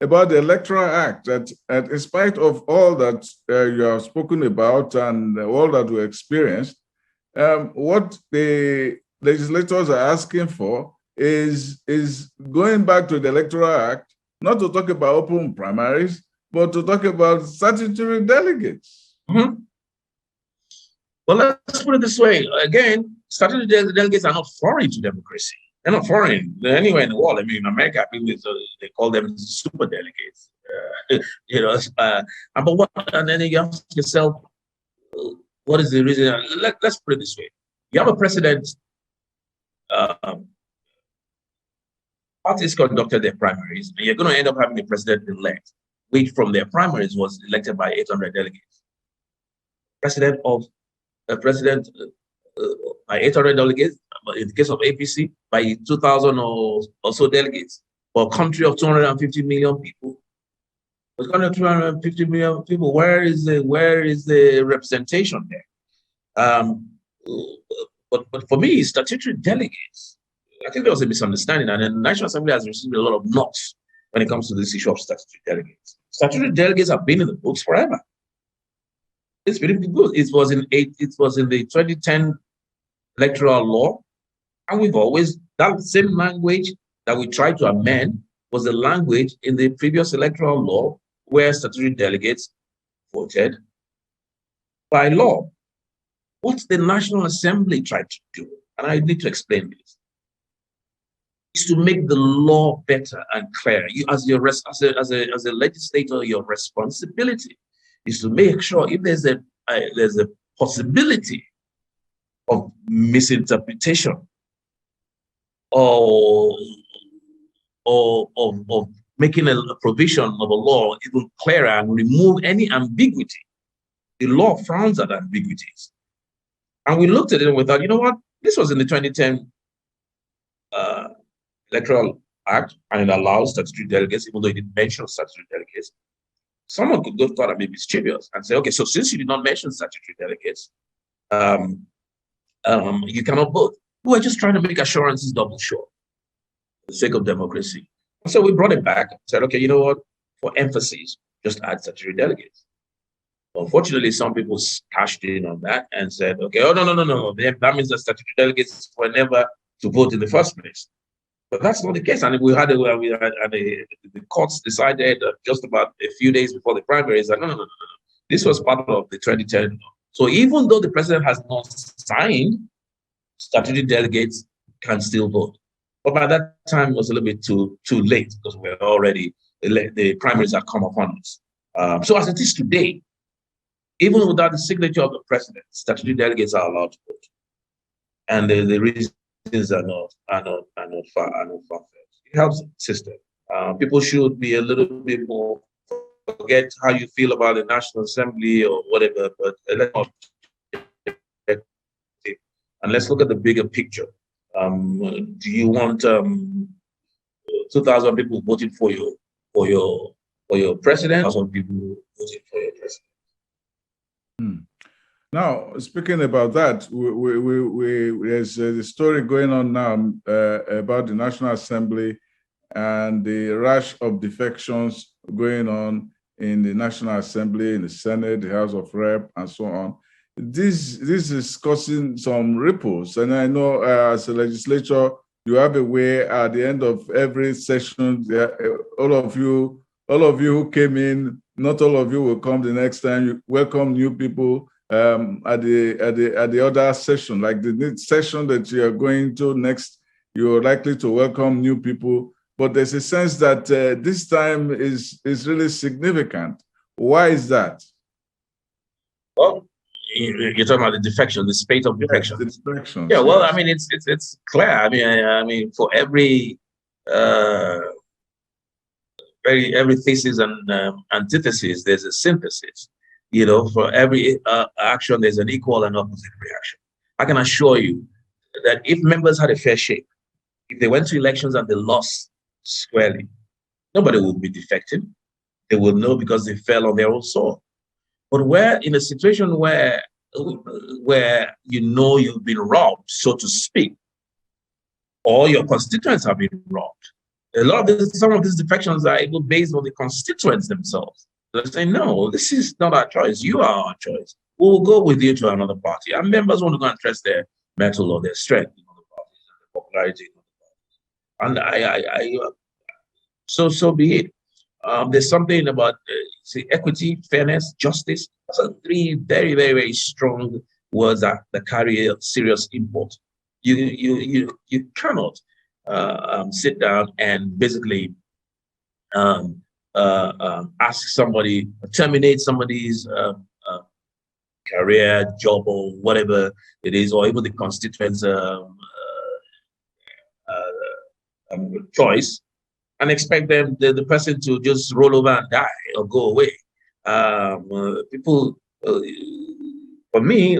about the Electoral Act, that in spite of all that you have spoken about and all that we experienced, what the legislators are asking for is going back to the Electoral Act, not to talk about open primaries, but to talk about statutory delegates. Mm-hmm. Well, let's put it this way. Again, statutory delegates are not foreign to democracy. They're not foreign. They're anywhere in the world. I mean, in America, I think they call them super delegates. But what? And then you ask yourself, what is the reason? Let's put it this way: you have a president. Parties conducted their primaries, and you're going to end up having a president-elect, which from their primaries was elected by 800 delegates. President by 800 delegates, in the case of APC, by 2,000 or so delegates. For a country of 250 million people, with 250 million people, where is the representation there? But for me, statutory delegates, I think there was a misunderstanding, and the National Assembly has received a lot of knocks when it comes to this issue of statutory delegates. Statutory delegates have been in the books forever. It's really good. It was in the 2010 electoral law, and we've always, that same language that we tried to amend was the language in the previous electoral law where statutory delegates voted by law. What the National Assembly tried to do, and I need to explain this, is to make the law better and clearer. You, as a legislator, your responsibility is to make sure if there's a possibility of misinterpretation or of making a provision of a law even clearer and remove any ambiguity. The law frowns at ambiguities. And we looked at it and we thought, you know what? This was in the 2010 Electoral Act, and it allows statutory delegates, even though it didn't mention statutory delegates. Someone could go thought I'd be mischievous and say, okay, so since you did not mention statutory delegates, you cannot vote. We're just trying to make assurances double sure for the sake of democracy. So we brought it back and said, okay, you know what? For emphasis, just add statutory delegates. Unfortunately, some people cashed in on that and said, okay, oh, no. That means that statutory delegates were never to vote in the first place. But that's not the case. And the courts decided just about a few days before the primaries that no. This was part of the 2010. So even though the president has not signed, statutory delegates can still vote. But by that time, it was a little bit too late because we're already, the primaries have come upon us. So as it is today, even without the signature of the president, statutory delegates are allowed to vote. And the reasons are not far-fetched. It helps the system. People should be a little bit more, forget how you feel about the National Assembly or whatever, but and let's look at the bigger picture. Do you want 2,000 people voting for your president, or some people voting for your president? Now, speaking about that, there's a story going on now about the National Assembly and the rash of defections going on in the National Assembly, in the Senate, the House of Rep, and so on. This is causing some ripples, and I know as a legislature, you have a way at the end of every session. All of you who came in, not all of you will come the next time. You welcome new people at the other session, like the session that you are going to next. You're likely to welcome new people, but there's a sense that this time is really significant. Why is that? Well, you're talking about the defection, the spate of defections. Yes, the defections. Yeah, well, yes. I mean, it's clear. I mean, for every thesis and antithesis, there's a synthesis. You know, for every action, there's an equal and opposite reaction. I can assure you that if members had a fair shake, if they went to elections and they lost squarely, nobody would be defective. They will know because they fell on their own sword. But where in a situation where you know you've been robbed, so to speak, or your constituents have been robbed, some of these defections are even based on the constituents themselves. They're saying, no, this is not our choice. You are our choice. We'll go with you to another party. Our members want to go and test their mettle or their strength in other parties and their popularity in other parties. And so be it. There's something about equity, fairness, justice. Those are three very, very, very strong words that carry a serious import. You cannot sit down and basically ask somebody, terminate somebody's career, job, or whatever it is, or even the constituents' choice, and expect the person to just roll over and die or go away. People, for me,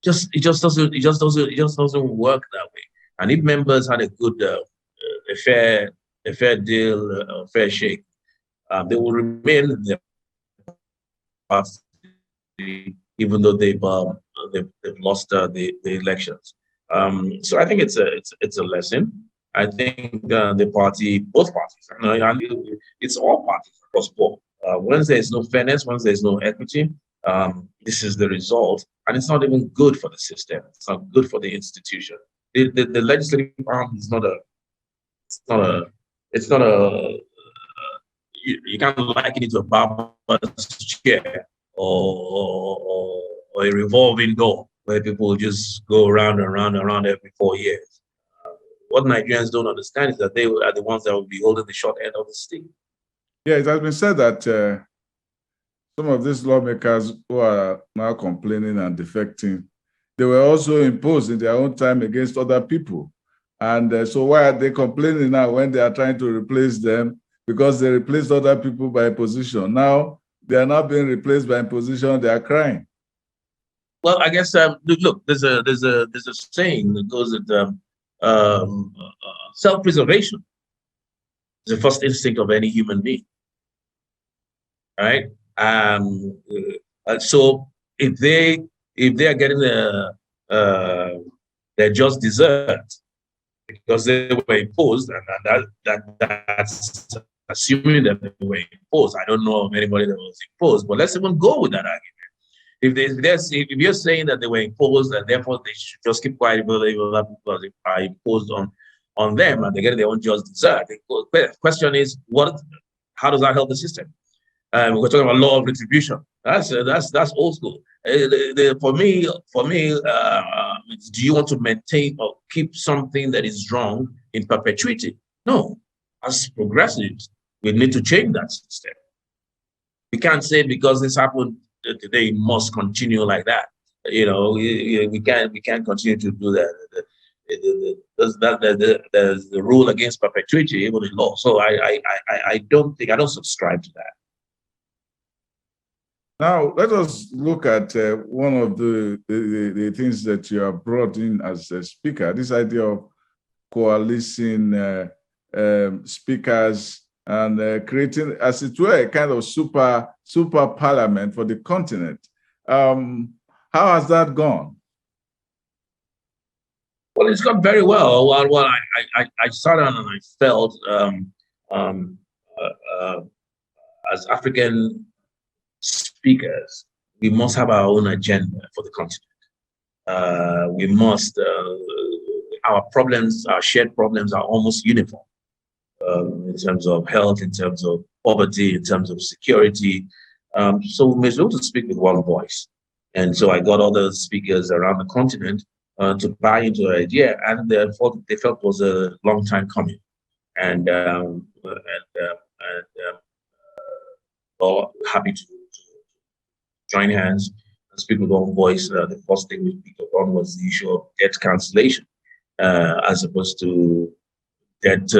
it just doesn't work that way. And if members had a good, a fair deal, a fair shake, they will remain in their party, even though they've lost the elections. So I think it's a lesson. I think the party, both parties, and it's all parties across board. Once there is no fairness, once there is no equity, this is the result, and it's not even good for the system. It's not good for the institution. The legislative arm is it's not a you can't liken it to a barber's chair or a revolving door where people just go around and around and around every 4 years. What Nigerians don't understand is that they are the ones that will be holding the short end of the stick. Yeah, it has been said that some of these lawmakers who are now complaining and defecting, they were also imposed in their own time against other people. And so why are they complaining now when they are trying to replace them? Because they replaced other people by imposition. Now they are not being replaced by imposition, they are crying. Well, I guess look, there's a saying that goes that self-preservation is the first instinct of any human being. Right? So if they are getting their just desert because they were imposed, and that's assuming that they were imposed. I don't know of anybody that was imposed, but let's even go with that argument. If you're saying that they were imposed and therefore they should just keep quiet because they are imposed on them and they get their own just desert, the question is, how does that help the system? We're talking about law of retribution. That's old school. For me, do you want to maintain or keep something that is wrong in perpetuity? No. As progressives, we need to change that system. We can't say because this happened today must continue like that. We can't continue to do that. There's the rule against perpetuity, even in law. So I don't subscribe to that. Now, let us look at one of the things that you have brought in as a speaker, this idea of coalescing speakers and creating, as it were, a kind of super parliament for the continent. How has that gone? Well, it's gone very well. Well, I sat down and I felt as African speakers, we must have our own agenda for the continent. We must, our problems, our shared problems are almost uniform in terms of health, in terms of poverty, in terms of security. So we must be able to speak with one voice. And so I got other speakers around the continent to buy into the idea, and they felt it was a long time coming. And all happy to join hands and speak with one voice. The first thing we picked up on was the issue of debt cancellation, as opposed to debt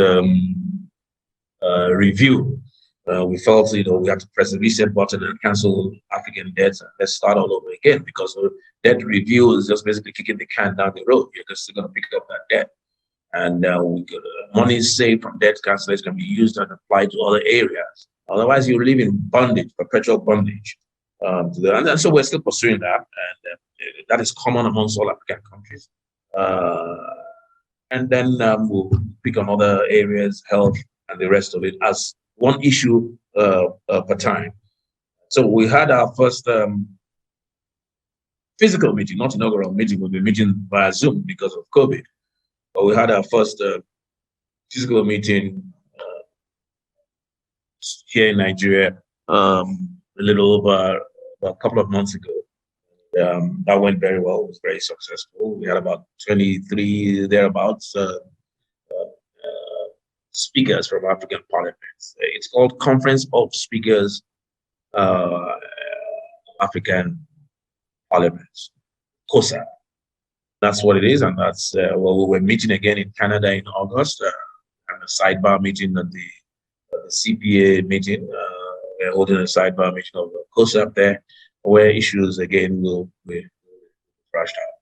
review. We felt, we had to press the reset button and cancel African debts and let's start all over again, because debt review is just basically kicking the can down the road. You're just going to pick up that debt. And money saved from debt cancellation can be used and applied to other areas. Otherwise, you live in bondage, perpetual bondage. And so we're still pursuing that, and that is common amongst all African countries. And then we'll pick on other areas, health and the rest of it, as one issue per time. So we had our first physical meeting, not inaugural meeting. We'll be meeting via Zoom because of COVID. But we had our first physical meeting here in Nigeria a little over a couple of months ago. That went very well. It was very successful. We had about 23 thereabouts speakers from African parliaments. It's called Conference of Speakers African Parliaments, COSA. That's what it is, and that's well, we were meeting again in Canada in August, and a sidebar meeting at the CPA meeting. We're holding a sidebar meeting of COSA up there, where issues again will be thrashed out.